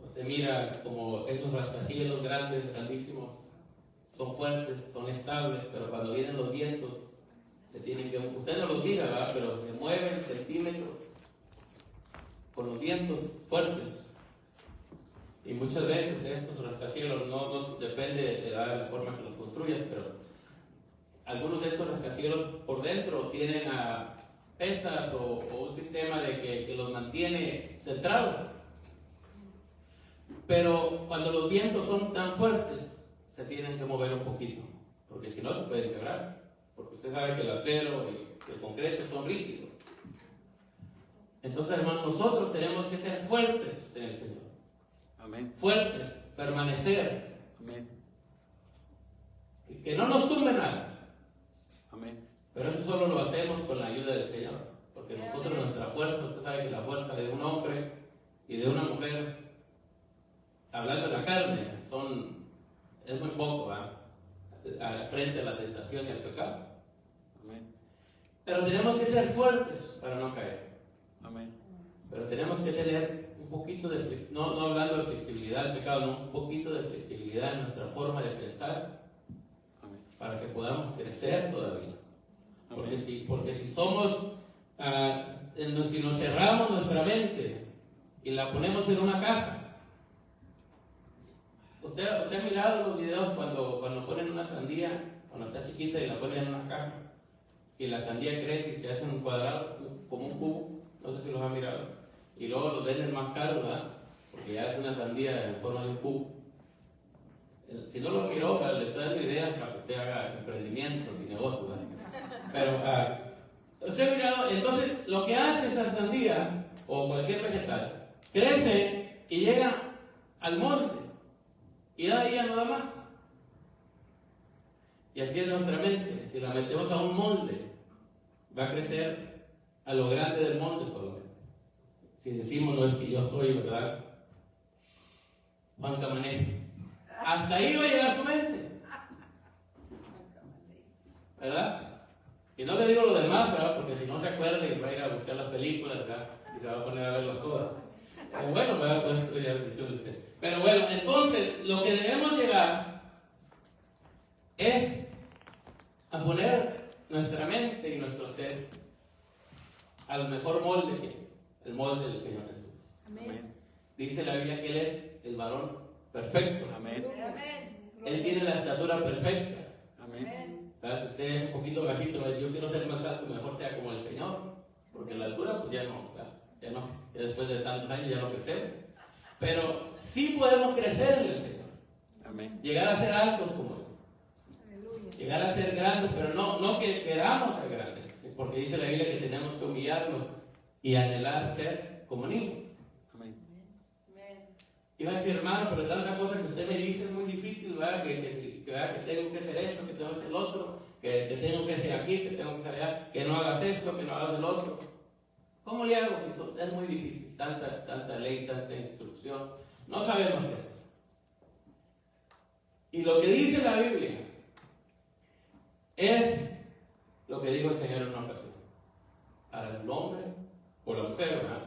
Usted mira como esos rascacielos grandes, grandísimos, son fuertes, son estables, pero cuando vienen los vientos, se tienen que, usted no los mira, ¿verdad?, pero se mueven centímetros con los vientos fuertes. Y muchas veces estos rascacielos, no depende de la forma que los construyas, pero algunos de estos rascacielos por dentro tienen pesas o un sistema de que los mantiene centrados. Pero cuando los vientos son tan fuertes, se tienen que mover un poquito, porque si no se pueden quebrar, porque usted sabe que el acero y el concreto son rígidos. Entonces, hermanos, nosotros tenemos que ser fuertes en el Señor. Amén. Fuertes, permanecer. Amén. Y que no nos tumbe nada. Amén. Pero eso solo lo hacemos con la ayuda del Señor, porque nosotros, nuestra fuerza, usted sabe que la fuerza de un hombre y de una mujer, hablando de la carne, es muy poco, frente a la tentación y al pecado. Amén. Pero tenemos que ser fuertes para no caer. Amén. Pero tenemos que tener un poquito de flexibilidad, no hablando de flexibilidad del pecado, no, un poquito de flexibilidad en nuestra forma de pensar. Amén. Para que podamos crecer todavía. Porque si somos, si nos cerramos nuestra mente y la ponemos en una caja. ¿Usted ha mirado los videos cuando ponen una sandía, cuando está chiquita y la ponen en una caja, y la sandía crece y se hace un cuadrado, como un cubo? No sé si los han mirado. Y luego los venden más caros, ¿verdad? Porque ya es una sandía en forma de un cubo. Si no lo miró, le estoy dando ideas para que usted haga emprendimientos y negocios, ¿verdad? Pero, usted ha mirado, entonces lo que hace esa sandía o cualquier vegetal, crece y llega al monte y de ahí ya no da más. Y así es nuestra mente. Si la metemos a un molde, va a crecer a lo grande del monte solamente. Si decimos no es que yo soy, ¿verdad? Juan Camané. Hasta ahí va a llegar su mente, ¿verdad? Y no le digo lo demás, ¿verdad? Porque si no se acuerda y va a ir a buscar las películas, ¿verdad? Y se va a poner a verlas todas. Bueno, ¿verdad? Pues eso ya es decisión de usted. Pero bueno, entonces, lo que debemos llegar es a poner nuestra mente y nuestro ser al mejor molde que el molde del Señor Jesús. Amén. Dice la Biblia que Él es el varón perfecto. Amén. Él tiene la estatura perfecta. Amén. Si usted es un poquito bajito, va a decir, yo quiero ser más alto, mejor sea como el Señor. Porque la altura, pues ya no, ya no. Ya después de tantos años ya no crecemos. Pero sí podemos crecer en el Señor. Amén. Llegar a ser altos como Él. Llegar a ser grandes, pero no que queramos ser grandes. Porque dice la Biblia que tenemos que humillarnos y anhelar ser como niños. Amén. Y va a decir, hermano, pero tanta cosa que usted me dice es muy difícil, ¿verdad? Que tengo que hacer esto, que tengo que hacer el otro, que tengo que hacer aquí, que tengo que hacer allá, que no hagas esto, que no hagas el otro. ¿Cómo le hago si eso es muy difícil? Tanta ley, tanta instrucción. No sabemos qué hacer. Y lo que dice la Biblia es lo que dijo el Señor en una ocasión. Para el hombre, o la mujer, ¿verdad?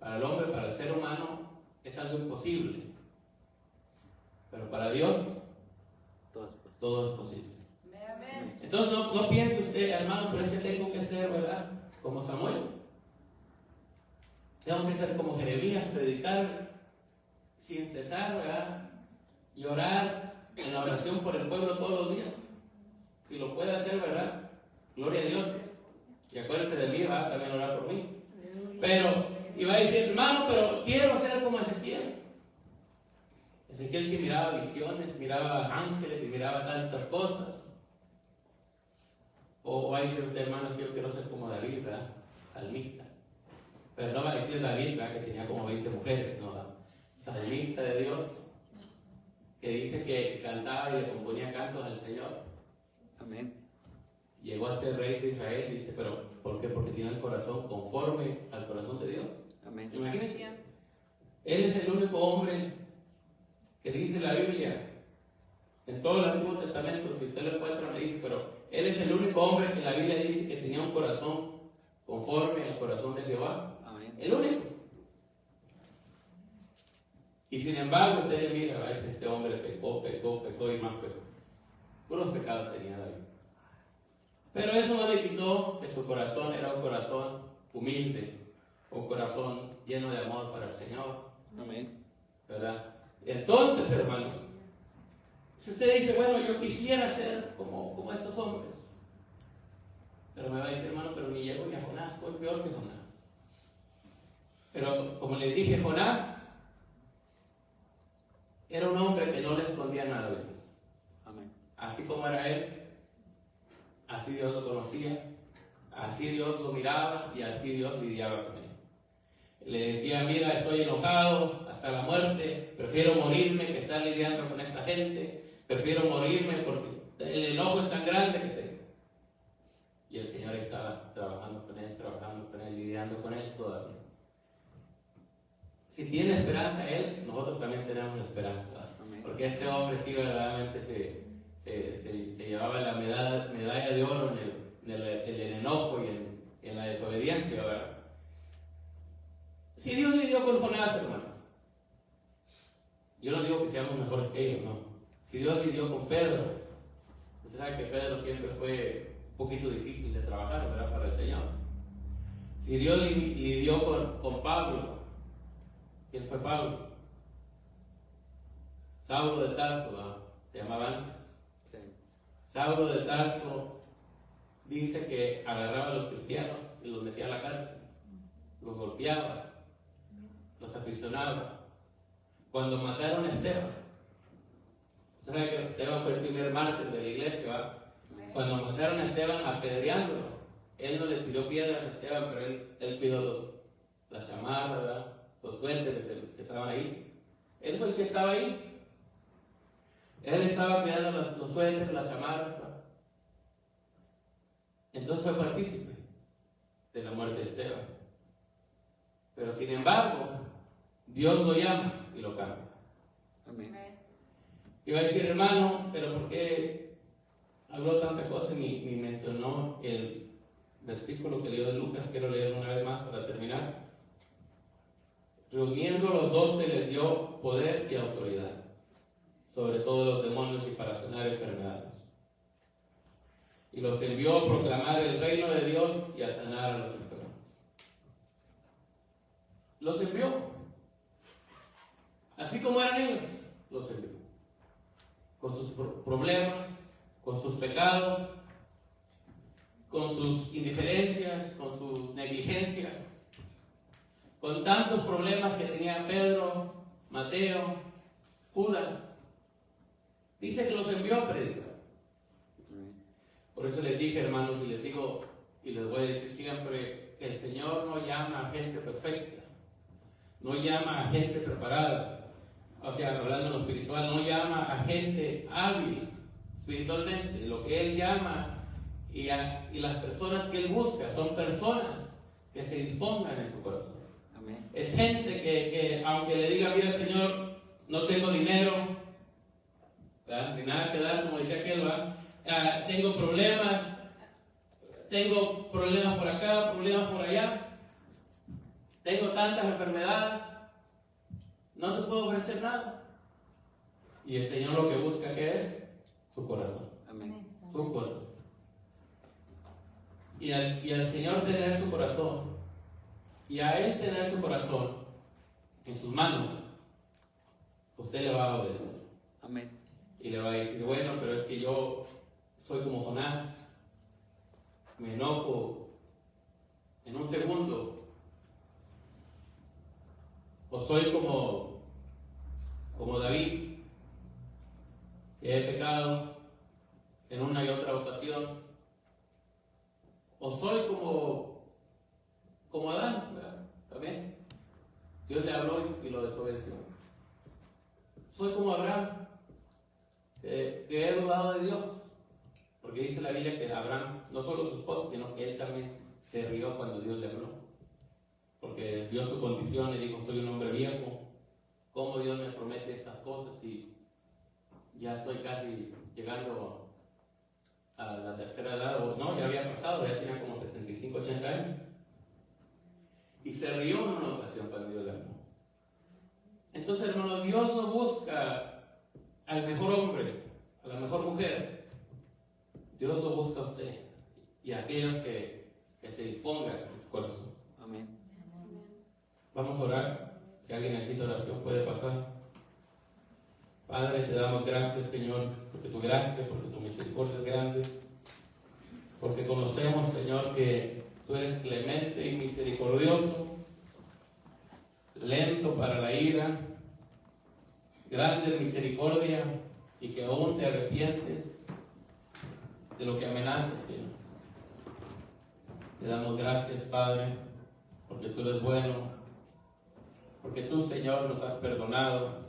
Para el hombre, para el ser humano, es algo imposible. Pero para Dios, todo es posible. Entonces no piense usted, hermano, pero es que tengo que ser, ¿verdad? Como Samuel. Tengo que ser como Jeremías, predicar sin cesar, ¿verdad? Y orar en la oración por el pueblo todos los días. Si lo puede hacer, ¿verdad? Gloria a Dios. Y acuérdense de mí, ¿verdad? También orar por mí. Pero, y va a decir, hermano, pero quiero ser como Ezequiel. Ezequiel que miraba visiones, miraba ángeles y miraba tantas cosas. O va a decir usted, hermano, que yo quiero ser como David, ¿verdad? Salmista. Pero no va a decir David, ¿verdad? Que tenía como 20 mujeres, ¿no? Salmista de Dios, que dice que cantaba y le componía cantos al Señor. Amén. Llegó a ser rey de Israel, dice, pero ¿por qué? Porque tiene el corazón conforme al corazón de Dios. Amén. Imagínense. Él es el único hombre que dice la Biblia, en todo el Antiguo Testamento, si usted lo encuentra, me dice, pero él es el único hombre que la Biblia dice que tenía un corazón conforme al corazón de Jehová. Amén. El único. Y sin embargo, usted mira, a veces este hombre pecó y más pecó. Puros pecados tenía David. Pero eso no le quitó que su corazón era un corazón humilde, un corazón lleno de amor para el Señor. Amén. ¿Verdad? Entonces, hermanos, si usted dice, bueno, yo quisiera ser como estos hombres, pero me va a decir, hermano, pero ni llego ni a Jonás, soy peor que Jonás. Pero como les dije, Jonás era un hombre que no le escondía nada de Dios. Amén. Así como era él, así Dios lo conocía, así Dios lo miraba y así Dios lidiaba con él. Le decía, mira, estoy enojado hasta la muerte, prefiero morirme que estar lidiando con esta gente, prefiero morirme porque el enojo es tan grande que tengo. Y el Señor estaba trabajando con él, lidiando con él todavía. Si tiene esperanza él, nosotros también tenemos esperanza. Amén. Porque este hombre sí verdaderamente se llevaba la medalla de oro en el enojo y en la desobediencia, ¿verdad? Si Dios lidió con Jonás, hermanos, yo no digo que seamos mejores que ellos, no. Si Dios lidió con Pedro, usted sabe que Pedro siempre fue un poquito difícil de trabajar, ¿verdad? Para el Señor. Si Dios lidió con Pablo, ¿quién fue Pablo? Saulo de Tarso, ¿no? Se llamaba antes. Sí. Saulo de Tarso dice que agarraba a los cristianos y los metía a la cárcel. los golpeaba, los aprisionaba. Cuando mataron a Esteban, usted sabe que Esteban fue el primer mártir de la iglesia, ¿verdad? Cuando mataron a Esteban apedreándolo, él no le tiró piedras a Esteban, pero él pidió las chamarras, ¿verdad? Los suéteres de los que estaban ahí. Él fue el que estaba ahí. Él estaba cuidando los suéteres, las chamarras, ¿verdad? Entonces fue partícipe de la muerte de Esteban. Pero sin embargo, Dios lo llama y lo cambia. Amén. Y va a decir, hermano, pero ¿por qué habló tantas cosas ni mencionó el versículo que leyó de Lucas? Quiero leerlo una vez más para terminar. Reuniendo los 12 les dio poder y autoridad sobre todos los demonios y para sanar enfermedades. Y los envió a proclamar el reino de Dios y a sanar a los enfermos. Los envió. Así como eran ellos, los envió. Con sus problemas, con sus pecados, con sus indiferencias, con sus negligencias, con tantos problemas que tenía Pedro, Mateo, Judas. Dice que los envió a predicar. Por eso les dije, hermanos, y les digo, y les voy a decir siempre, que el Señor no llama a gente perfecta, no llama a gente preparada, o sea, hablando en lo espiritual, no llama a gente hábil espiritualmente. Lo que Él llama y las personas que Él busca son personas que se dispongan en su corazón. Amén. Es gente que aunque le diga, mira Señor, no tengo dinero, ¿verdad? Ni nada que dar, como decía aquel, ¿verdad? Tengo problemas por acá, problemas por allá, tengo tantas enfermedades, no te puedo ofrecer nada. Y el Señor lo que busca, ¿qué es? Su corazón. Amén. Su corazón. Y al Señor tener su corazón, y a Él tener su corazón en sus manos, usted le va a obedecer. Amén. Y le va a decir, bueno, pero es que yo soy como Jonás, me enojo en un segundo, o soy como David, que he pecado en una y otra ocasión, o soy como Adán, ¿verdad? También Dios le habló y lo desobedeció. Soy como Abraham, que he dudado de Dios. Porque dice la Biblia que Abraham, no solo su esposa, sino que él también se rió cuando Dios le habló. Porque vio su condición y dijo, soy un hombre viejo. ¿Cómo Dios me promete estas cosas si ya estoy casi llegando a la tercera edad? O no, ya había pasado, ya tenía como 75, 80 años. Y se rió en una ocasión cuando Dios le habló. Entonces, hermanos, Dios no busca al mejor hombre, a la mejor mujer. Dios lo busca a usted y a aquellos que se dispongan en su corazón. Amén. Vamos a orar. Si alguien necesita oración, puede pasar. Padre, te damos gracias, Señor, porque tu gracia, porque tu misericordia es grande, porque conocemos, Señor, que tú eres clemente y misericordioso, lento para la ira, grande en misericordia, y que aún te arrepientes de lo que amenazas, Señor. Te damos gracias, Padre, porque tú eres bueno, porque tú, Señor, nos has perdonado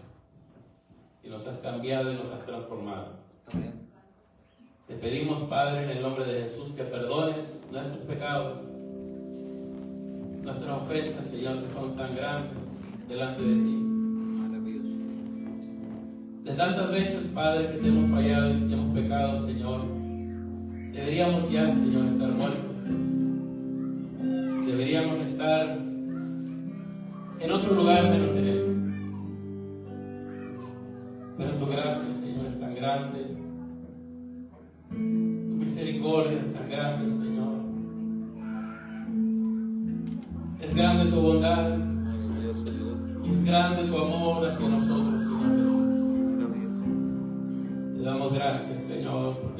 y nos has cambiado y nos has transformado. Amén. Te pedimos, Padre, en el nombre de Jesús, que perdones nuestros pecados, nuestras ofensas, Señor, que son tan grandes delante de ti. Maravilloso. De tantas veces, Padre, que te hemos fallado y hemos pecado, Señor, deberíamos ya, Señor, estar muertos. Deberíamos estar en otro lugar menos en este. Pero tu gracia, Señor, es tan grande. Tu misericordia es tan grande, Señor. Es grande tu bondad. Maravilloso Dios. Y es grande tu amor hacia nosotros, Señor Jesús. Maravilloso. Te damos gracias, Señor, porque